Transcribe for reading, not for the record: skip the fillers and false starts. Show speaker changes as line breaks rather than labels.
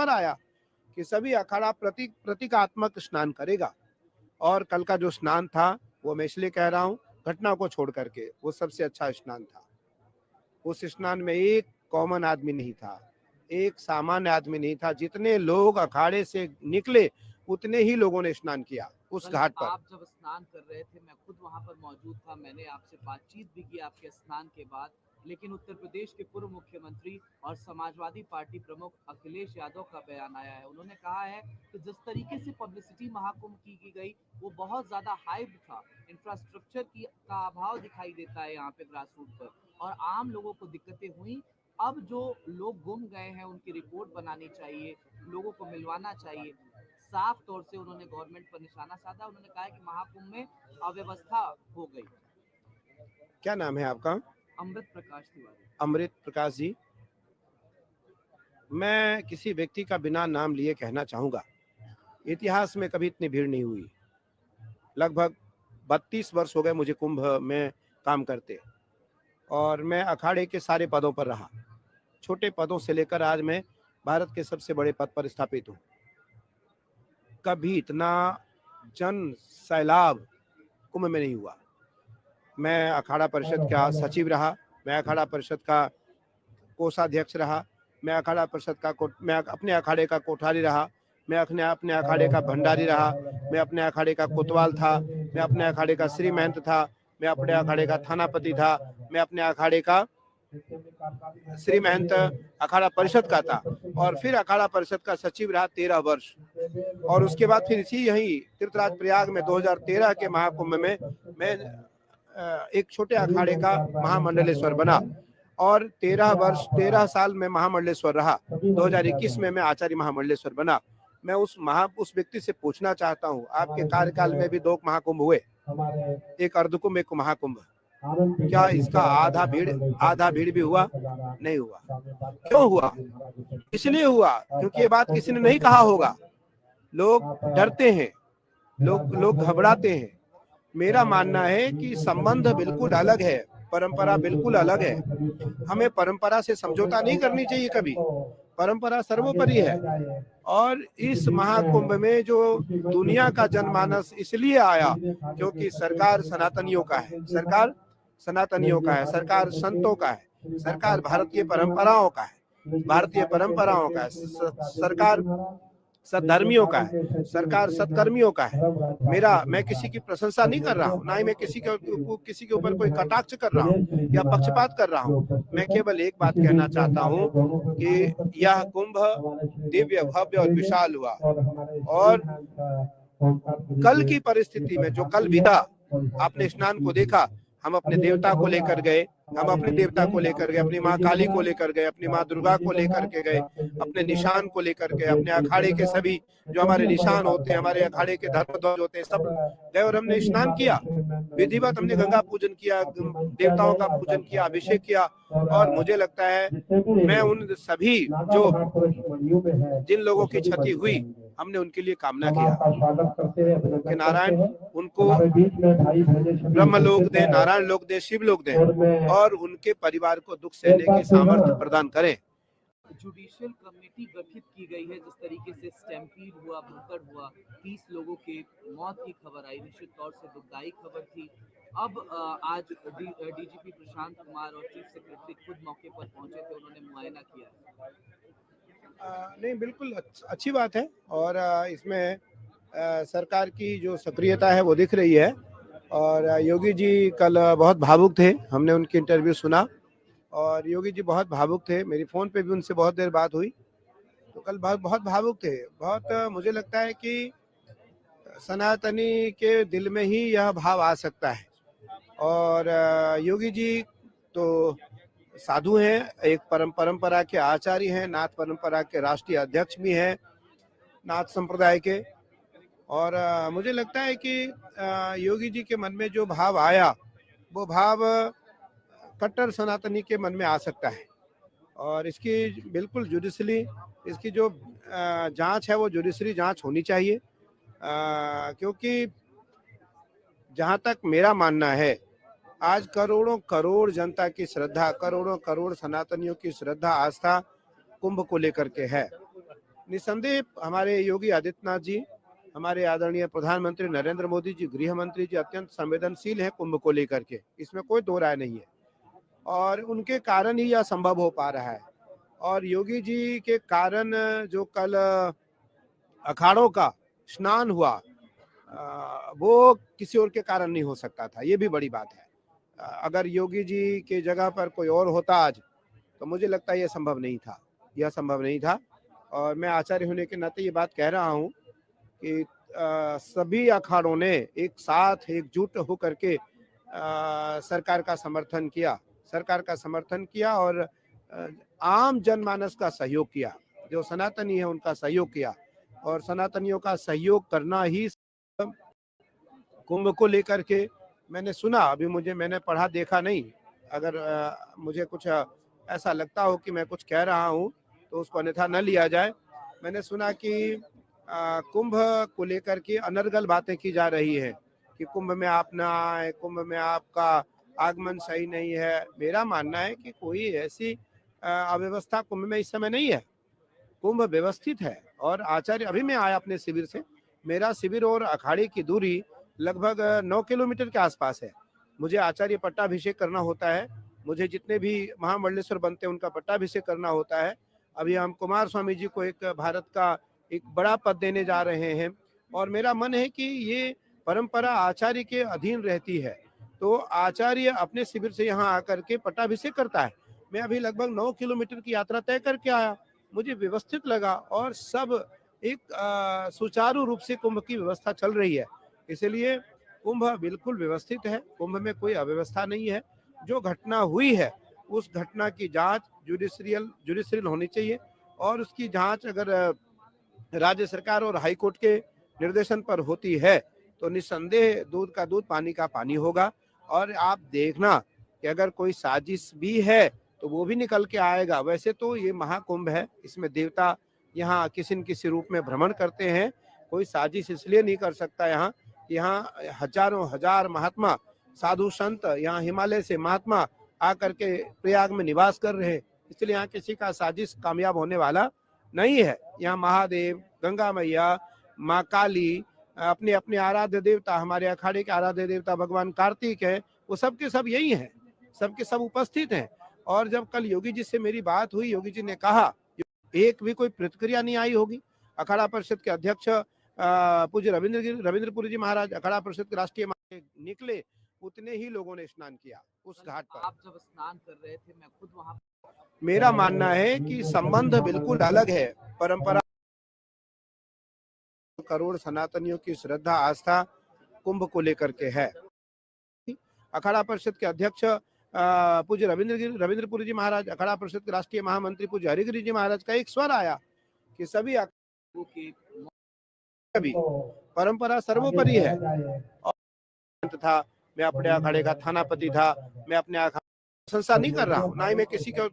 पर आया कि सभी अखाड़ा प्रतीकात्मक स्नान करेगा। और कल का जो स्नान था वो मैं इसलिए कह रहा हूँ, घटना को छोड़ करके वो सबसे अच्छा स्नान था। उस स्नान में एक कॉमन आदमी नहीं था, एक सामान्य आदमी नहीं था। जितने लोग अखाड़े से निकले उतने ही लोगों ने स्नान किया उस
कल
घाट पर।
आप जब स्नान कर रहे थे, मैं खुद वहां पर मौजूद था, मैंने आपसे बातचीत भी की आपके स्नान के बाद। लेकिन उत्तर प्रदेश के पूर्व मुख्यमंत्री और समाजवादी पार्टी प्रमुख अखिलेश यादव का बयान आया है। उन्होंने कहा है कि जिस तरीके से पब्लिसिटी महाकुंभ की गई वो बहुत ज्यादा हाइप था। इंफ्रास्ट्रक्चर का अभाव दिखाई देता है यहाँ पे ग्रास रूट पर, और आम लोगों को दिक्कतें हुई। अब जो लोग गुम गए हैं उनकी रिपोर्ट बनानी चाहिए, लोगों को मिलवाना चाहिए। साफ तौर से उन्होंने गवर्नमेंट पर निशाना साधा। उन्होंने कहा कि महाकुंभ में अव्यवस्था हो गई।
क्या नाम है आपका?
अमृत प्रकाश तिवारी।
अमृत प्रकाश जी, मैं किसी व्यक्ति का बिना नाम लिए कहना चाहूंगा, इतिहास में कभी इतनी भीड़ नहीं हुई। लगभग 32 वर्ष हो गए मुझे कुंभ में काम करते, और मैं अखाड़े के सारे पदों पर रहा, छोटे पदों से लेकर आज मैं भारत के सबसे बड़े पद पर स्थापित हूँ। कभी इतना जन सैलाब कुंभ में नहीं हुआ। मैं अखाड़ा परिषद का सचिव रहा, मैं अखाड़ा परिषद का कोषाध्यक्ष रहा, मैं अखाड़ा परिषद का मैं अपने अखाड़े का कोठारी रहा, मैं अपने अखाड़े का भंडारी रहा, मैं अपने अखाड़े का कोतवाल था, मैं अपने अखाड़े का श्री महंत था, मैं अपने अखाड़े का थानापति था, मैं अपने अखाड़े का श्री महंत अखाड़ा परिषद का था, और फिर अखाड़ा परिषद का सचिव रहा 13 वर्ष। और उसके बाद फिर इसी यही तीर्थराज प्रयाग में 2013 के महाकुंभ में मैं एक छोटे अखाड़े का महामंडलेश्वर बना, और 13 साल में महामंडलेश्वर रहा। 2021 में मैं आचार्य महामंडलेश्वर बना। मैं उस व्यक्ति से पूछना चाहता हूँ, आपके कार्यकाल में भी 2 महाकुंभ हुए, एक अर्धकुंभ एक महाकुंभ, क्या इसका आधा भीड़ भी हुआ? नहीं हुआ। क्यों हुआ? इसलिए हुआ क्योंकि ये बात किसी ने नहीं कहा होगा। लोग डरते हैं, लोग घबराते हैं। मेरा मानना है कि संबंध बिल्कुल अलग है, परंपरा बिल्कुल अलग है। हमें परंपरा से समझौता नहीं करनी चाहिए कभी। परंपरा सर्वोपरि है। और इस महाकुंभ में जो दुनिया का जनमानस इसलिए आया क्योंकि सरकार सनातनियों का है, सरकार सनातनियों का है, सरकार संतों का है, सरकार भारतीय परंपराओं का है, भारतीय परंपराओं का है, सरकार सद्धर्मियों का है, सरकार सत्कर्मियों का है। मैं किसी की प्रशंसा नहीं कर रहा हूँ, ना ही मैं किसी के ऊपर कोई कटाक्ष कर रहा हूँ या पक्षपात कर रहा हूँ। मैं केवल एक बात कहना चाहता हूँ कि यह कुंभ दिव्य भव्य और विशाल हुआ, और कल की परिस्थिति में जो कल बीता, आपने स्नान को देखा, हम अपने देवता को लेकर गए, अपनी माँ काली को लेकर गए, अपनी माँ दुर्गा को लेकर के गए, अपने निशान को लेकर गए, अपने अखाड़े के सभी जो हमारे निशान होते हैं, हमारे अखाड़े के धर्म ध्वज होते हैं, सब गए और हमने स्नान किया। विधिवत हमने गंगा पूजन किया, देवताओं का पूजन किया, अभिषेक किया। और मुझे लगता है मैं उन सभी जिन लोगों की क्षति हुई, हमने उनके लिए कामना किया कि नारायण उनको ब्रह्म लोक दे, नारायण लोक दे, शिव लोक दे, और उनके परिवार को दुख सहने की सामर्थ्य प्रदान करें।
जुडिशियल कमेटी गठित की गई है। जिस तरीके से स्टैम्पीड हुआ, भूकड़ हुआ, 30 लोगों के मौत की खबर आई, निश्चित तौर से दुखदायी खबर थी। अब आज डीजीपी प्रशांत कुमार और चीफ सेक्रेटरी खुद मौके पर पहुंचे थे, उन्होंने मुआयना किया।
नहीं, बिल्कुल अच्छी बात है, और इसमें सरकार की जो सक्रियता है वो दिख रही है। और योगी जी कल बहुत भावुक थे, हमने उनकी इंटरव्यू सुना, और योगी जी बहुत भावुक थे। मेरी फ़ोन पे भी उनसे बहुत देर बात हुई, तो कल बहुत भावुक थे। बहुत मुझे लगता है कि सनातनी के दिल में ही यह भाव आ सकता है। और योगी जी तो साधु हैं, एक परंपरा के आचार्य हैं, नाथ परंपरा के राष्ट्रीय अध्यक्ष भी हैं नाथ संप्रदाय के। और मुझे लगता है कि योगी जी के मन में जो भाव आया, वो भाव कट्टर सनातनी के मन में आ सकता है। और इसकी बिल्कुल जुडिशली इसकी जो जांच है वो जुडिशरी जांच होनी चाहिए, क्योंकि जहां तक मेरा मानना है, आज करोड़ों करोड़ जनता की श्रद्धा, करोड़ों करोड़ सनातनियों की श्रद्धा आस्था कुंभ को लेकर के है। निस्संदेह हमारे योगी आदित्यनाथ जी, हमारे आदरणीय प्रधानमंत्री नरेंद्र मोदी जी, गृह मंत्री जी अत्यंत संवेदनशील हैं कुंभ को लेकर के, इसमें कोई दो राय नहीं है और उनके कारण ही यह संभव हो पा रहा है। और योगी जी के कारण जो कल अखाड़ों का स्नान हुआ वो किसी और के कारण नहीं हो सकता था, ये भी बड़ी बात है। अगर योगी जी के जगह पर कोई और होता आज, तो मुझे लगता है यह संभव नहीं था, यह संभव नहीं था। और मैं आचार्य होने के नाते ये बात कह रहा हूँ कि सभी अखाड़ों ने एक साथ एकजुट होकर के सरकार का समर्थन किया, और आम जनमानस का सहयोग किया, जो सनातनी है उनका सहयोग किया और सनातनियों का सहयोग करना ही कुंभ को लेकर के मैंने सुना, अभी मैंने पढ़ा देखा नहीं। अगर मुझे कुछ ऐसा लगता हो कि मैं कुछ कह रहा हूँ तो उसको अन्यथा न लिया जाए। मैंने सुना कि कुंभ को लेकर के अनर्गल बातें की जा रही है कि कुंभ में आप ना आए, कुंभ में आपका आगमन सही नहीं है। मेरा मानना है कि कोई ऐसी अव्यवस्था कुंभ में इस समय नहीं है, कुंभ व्यवस्थित है। और आचार्य, अभी मैं आया अपने शिविर से, मेरा शिविर और अखाड़े की दूरी लगभग 9 किलोमीटर के आसपास है। मुझे आचार्य पट्टाभिषेक करना होता है, मुझे जितने भी महामंडलेश्वर बनते हैं उनका पट्टाभिषेक करना होता है। अभी हम कुमार स्वामी जी को एक भारत का एक बड़ा पद देने जा रहे हैं और मेरा मन है कि ये परंपरा आचार्य के अधीन रहती है, तो आचार्य अपने शिविर से यहाँ आकर के पट्टाभिषेक करता है। मैं अभी लगभग 9 किलोमीटर की यात्रा तय करके आया, मुझे व्यवस्थित लगा और सब एक सुचारू रूप से कुंभ की व्यवस्था चल रही है। इसलिए कुंभ बिल्कुल व्यवस्थित है, कुंभ में कोई अव्यवस्था नहीं है। जो घटना हुई है उस घटना की जांच जुडिशियल होनी चाहिए और उसकी जांच अगर राज्य सरकार और हाई कोर्ट के निर्देशन पर होती है तो निस्संदेह दूध का दूध पानी का पानी होगा। और आप देखना कि अगर कोई साजिश भी है तो वो भी निकल के आएगा। वैसे तो ये महाकुंभ है, इसमें देवता यहाँ किसी न किसी रूप में भ्रमण करते हैं, कोई साजिश इसलिए नहीं कर सकता। यहाँ हजारों हजार महात्मा साधु संत, यहाँ हिमालय से महात्मा आकर के प्रयाग में निवास कर रहे हैं, इसलिए यहाँ किसी का साजिश कामयाब होने वाला नहीं है। यहाँ महादेव, गंगा मैया, माँ काली, अपने अपने आराध्य देवता, हमारे अखाड़े के आराध्य देवता भगवान कार्तिक है, वो सब के सब यही हैं, सबके सब उपस्थित हैं। और जब कल योगी जी से मेरी बात हुई, योगी जी ने कहा, एक भी कोई प्रतिक्रिया नहीं आई होगी। अखाड़ा परिषद के अध्यक्ष पूज्य रविंद्रपुरी जी महाराज, अखाड़ा परिषद के राष्ट्रीय निकले, उतने ही लोगों ने स्नान किया उस घाट पर।
आप जब स्नान कर रहे थे, मैं खुद वहां।
मेरा मानना है कि संबंध बिल्कुल अलग है। परंपरा, करोड़ सनातनियों की श्रद्धा आस्था कुंभ को लेकर के है। अखाड़ा परिषद के अध्यक्ष पूज्य रविंद्रपुरी जी महाराज, अखाड़ा परिषद के राष्ट्रीय महामंत्री पूज्य हरिगिरी जी महाराज का एक स्वर आया कि सभी परंपरा सर्वोपरि है। और था, मैं अपने अखाड़े का थानापति था, मैं अपने प्रशंसा नहीं कर रहा हूँ, ना ही मैं किसी का